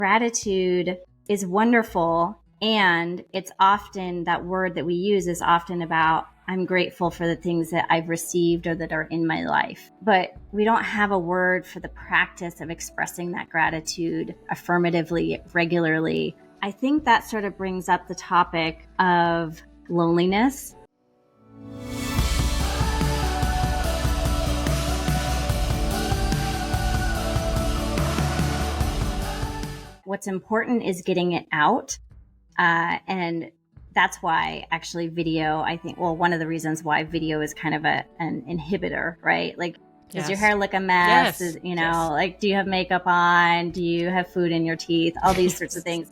Gratitude is wonderful, and it's often, that word that we use is often about, I'm grateful for the things that I've received or that are in my life. But we don't have a word for the practice of expressing that gratitude affirmatively, regularly. I think that sort of brings up the topic of loneliness. What's important is getting it out. And that's why actually video, I think, well, one of the reasons why video is kind of an inhibitor, right? Like, does your hair look a mess? Yes. Like, do you have makeup on? Do you have food in your teeth? All these sorts of things.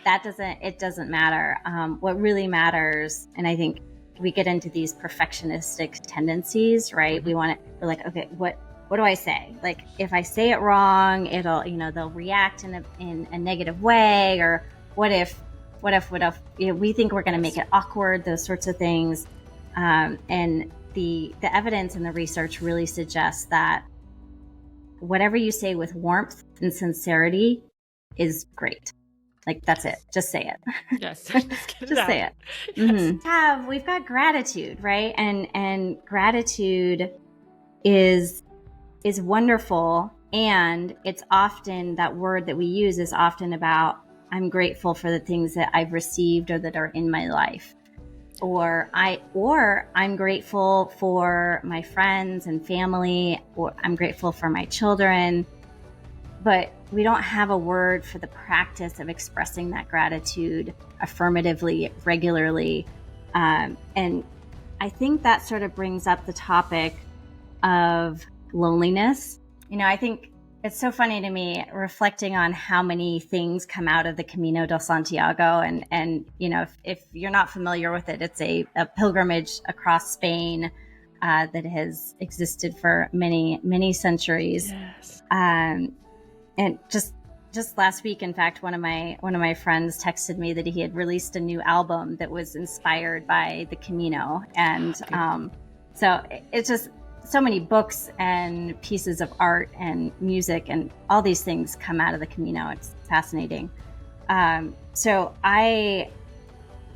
It doesn't matter. What really matters, and I think we get into these perfectionistic tendencies, right? We're like, okay, what do I say? Like, if I say it wrong, it'll, they'll react in a negative way, or what if, we think we're going to make it awkward, those sorts of things. And the evidence and the research really suggests that whatever you say with warmth and sincerity is great. Like, that's it. Just say it. Yes. Just say it. Yes. Mm-hmm. We've got gratitude, right? And gratitude is wonderful. And it's often, that word that we use is often about, I'm grateful for the things that I've received or that are in my life. Or I'm grateful for my friends and family, or I'm grateful for my children. But we don't have a word for the practice of expressing that gratitude affirmatively, regularly. And I think that sort of brings up the topic of loneliness. I think it's so funny to me reflecting on how many things come out of the Camino de Santiago. And if you're not familiar with it, it's a pilgrimage across Spain that has existed for many, many centuries. Yes. And just last week, in fact, one of my friends texted me that he had released a new album that was inspired by the Camino. And so it's just so many books and pieces of art and music and all these things come out of the Camino. It's fascinating. So I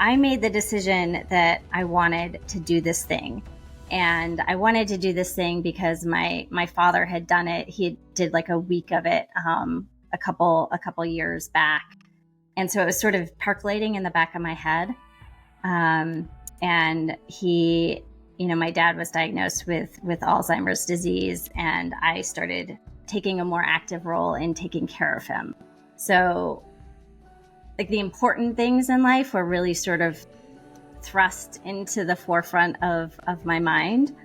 made the decision that I wanted to do this thing. And I wanted to do this thing because my father had done it. He did like a week of it a couple years back. And so it was sort of percolating in the back of my head. And he, my dad was diagnosed with Alzheimer's disease, and I started taking a more active role in taking care of him. So like the important things in life were really sort of thrust into the forefront of my mind.